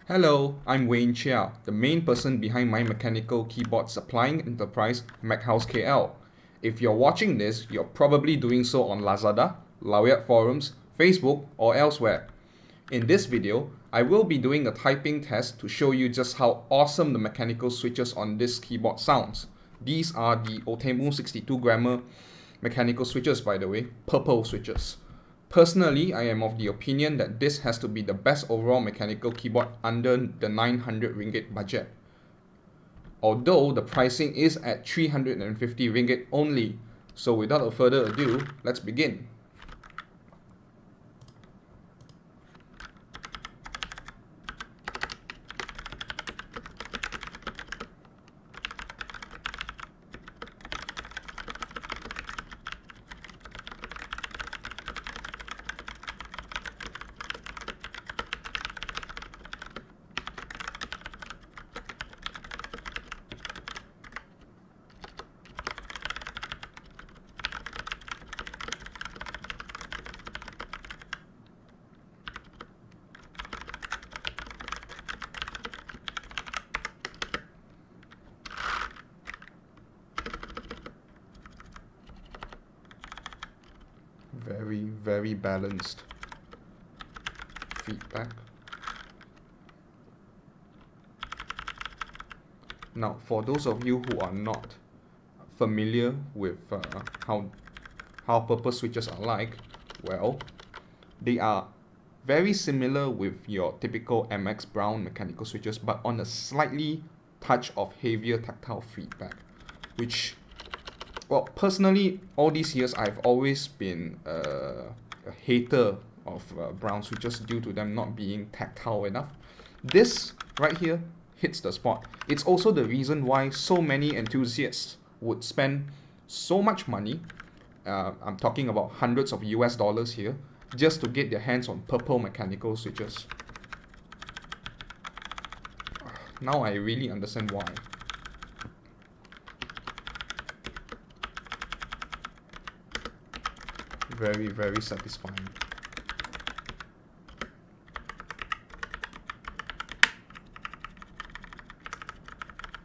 Hello, I'm Cheah, the main person behind my mechanical keyboard supplying enterprise Mech Haus KL. If you're watching this, you're probably doing so on Lazada, LowYat forums, Facebook, or elsewhere. In this video, I will be doing a typing test to show you just how awesome the mechanical switches on this keyboard sounds. These are the Outemu 62 grammar mechanical switches, by the way, purple switches. Personally, I am of the opinion that this has to be the best overall mechanical keyboard under the 900 ringgit budget. Although the pricing is at 350 ringgit only. So without further ado, let's begin. Very balanced feedback. Now, for those of you who are not familiar with how purple switches are like, well, they are very similar with your typical MX Brown mechanical switches, but on a slightly touch of heavier tactile feedback, which, well, personally, all these years I've always been a hater of brown switches due to them not being tactile enough. This right here hits the spot. It's also the reason why so many enthusiasts would spend so much money, I'm talking about hundreds of US dollars here, just to get their hands on purple mechanical switches. Now I really understand why. Very satisfying.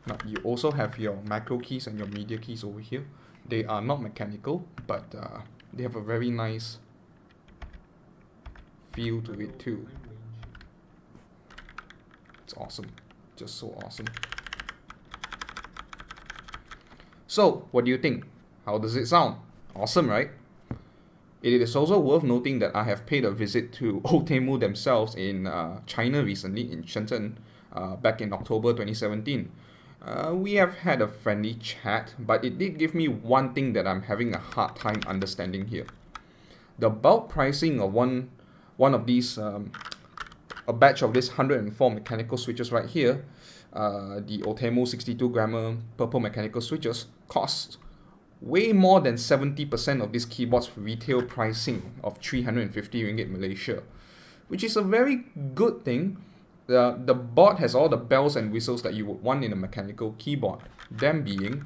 Now you also have your macro keys and your media keys over here. They are not mechanical, but they have a very nice feel to it too. It's awesome, just so awesome. So what do you think? How does it sound? Awesome, right? It is also worth noting that I have paid a visit to Outemu themselves in China recently, in Shenzhen, back in October 2017. We have had a friendly chat, but it did give me one thing that I'm having a hard time understanding here. The bulk pricing of one of these, a batch of this 104 mechanical switches right here, the Outemu 62 grammar purple mechanical switches, costs way more than 70% of this keyboard's retail pricing of 350 ringgit Malaysia, which is a very good thing. The board has all the bells and whistles that you would want in a mechanical keyboard, them being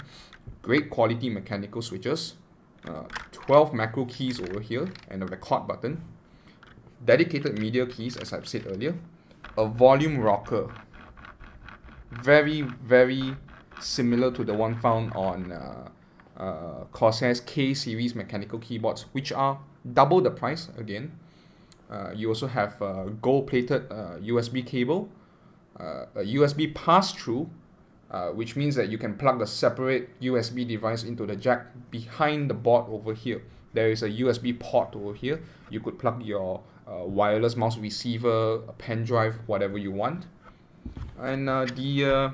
great quality mechanical switches, 12 macro keys over here and a record button, dedicated media keys as I've said earlier, a volume rocker, very similar to the one found on Corsair's K series mechanical keyboards, which are double the price again. You also have a gold-plated USB cable, a USB pass-through, which means that you can plug the separate USB device into the jack behind the board over here. There is a USB port over here. You could plug your wireless mouse receiver, a pen drive, whatever you want. And the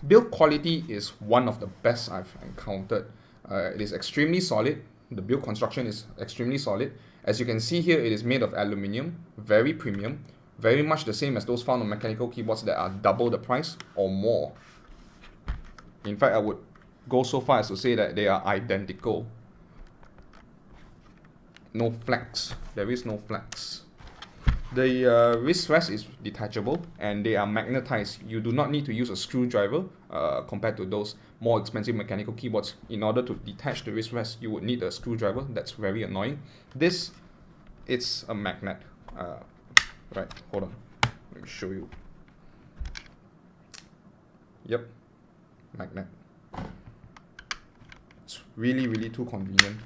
build quality is one of the best I've encountered. It is extremely solid. The build construction is extremely solid. As you can see here, it is made of aluminium, very premium, very much the same as those found on mechanical keyboards that are double the price or more. In fact, I would go so far as to say that they are identical. No flex. There is no flex. The wrist rest is detachable and they are magnetized. You do not need to use a screwdriver compared to those more expensive mechanical keyboards, in order to detach the wrist rest, you would need a screwdriver. That's very annoying. This, it's a magnet. Right, hold on. Let me show you. Yep, magnet. It's really, really too convenient.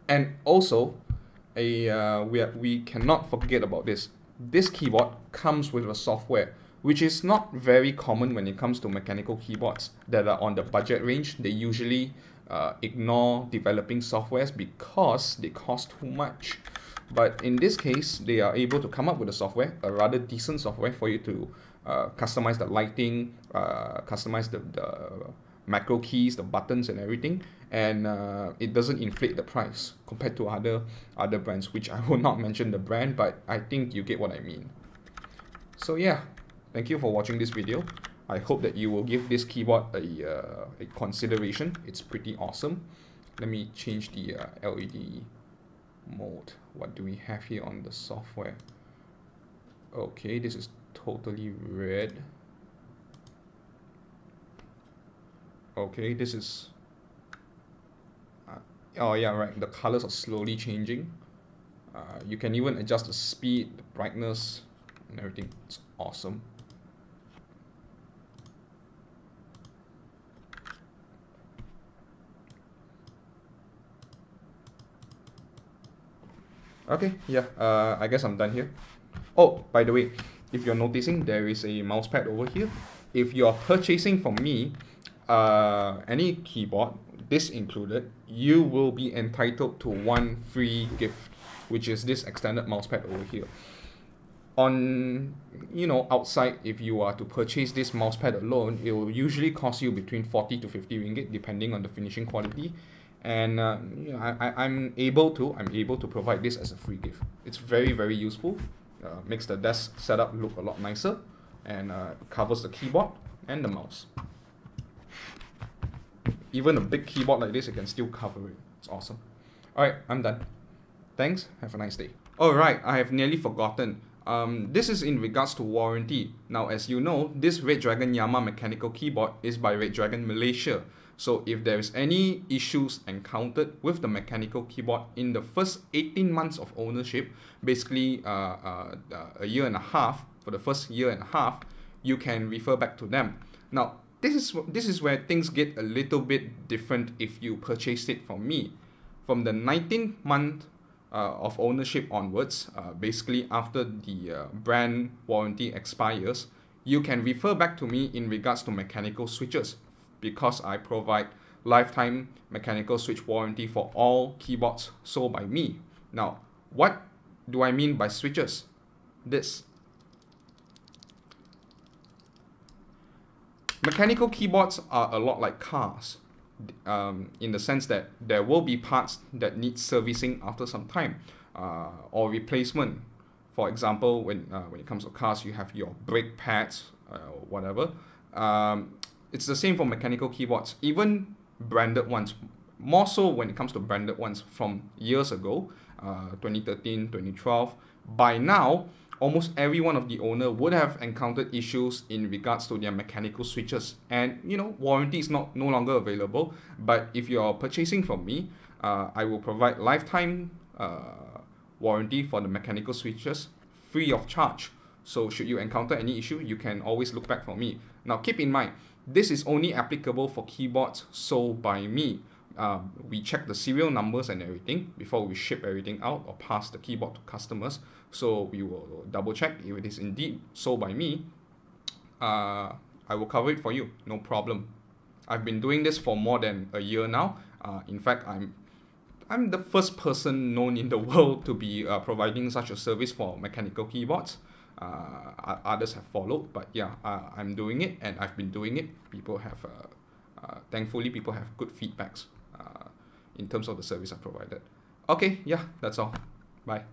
And also, we cannot forget about this. This keyboard comes with a software, which is not very common when it comes to mechanical keyboards that are on the budget range. They usually ignore developing softwares because they cost too much. But in this case, they are able to come up with a software, a rather decent software for you to customize the lighting, customize the macro keys, the buttons and everything, and it doesn't inflate the price compared to other brands, which I will not mention the brand, but I think you get what I mean. So yeah, thank you for watching this video. I hope that you will give this keyboard a consideration. It's pretty awesome. Let me change the LED mode. What do we have here on the software? Okay, this is totally red. Okay, this is oh yeah, right, the colors are slowly changing. You can even adjust the speed, the brightness and everything. It's awesome. Okay, yeah, I guess I'm done here. Oh, by the way, if you're noticing, there is a mousepad over here. If you're purchasing from me any keyboard, this included, you will be entitled to one free gift, which is this extended mousepad over here. On, outside, if you are to purchase this mousepad alone, it will usually cost you between 40 to 50 ringgit, depending on the finishing quality. And I'm able to provide this as a free gift. It's very, very useful. Makes the desk setup look a lot nicer, and covers the keyboard and the mouse. Even a big keyboard like this, it can still cover it. It's awesome. Alright, I'm done. Thanks, have a nice day. Alright, I have nearly forgotten. This is in regards to warranty. Now, as you know, this Redragon Yama mechanical keyboard is by Redragon Malaysia. So if there is any issues encountered with the mechanical keyboard in the first 18 months of ownership, basically a year and a half, for the first year and a half, you can refer back to them. Now, this is where things get a little bit different if you purchase it from me. From the 19th month of ownership onwards, basically after the brand warranty expires, you can refer back to me in regards to mechanical switches, because I provide lifetime mechanical switch warranty for all keyboards sold by me. Now, what do I mean by switches? This. Mechanical keyboards are a lot like cars, in the sense that there will be parts that need servicing after some time, or replacement. For example, when it comes to cars, you have your brake pads, whatever. It's the same for mechanical keyboards, even branded ones. More so when it comes to branded ones from years ago, 2013, 2012. By now, almost every one of the owner would have encountered issues in regards to their mechanical switches. And, warranty is no longer available. But if you're purchasing from me, I will provide lifetime warranty for the mechanical switches free of charge. So should you encounter any issue, you can always look back for me. Now, keep in mind, this is only applicable for keyboards sold by me. We check the serial numbers and everything before we ship everything out or pass the keyboard to customers. So we will double check if it is indeed sold by me. I will cover it for you, no problem. I've been doing this for more than a year now. In fact, I'm the first person known in the world to be providing such a service for mechanical keyboards. Others have followed, but yeah, I'm doing it, and I've been doing it. People have, thankfully, people have good feedbacks in terms of the service I've provided. Okay, yeah, that's all. Bye.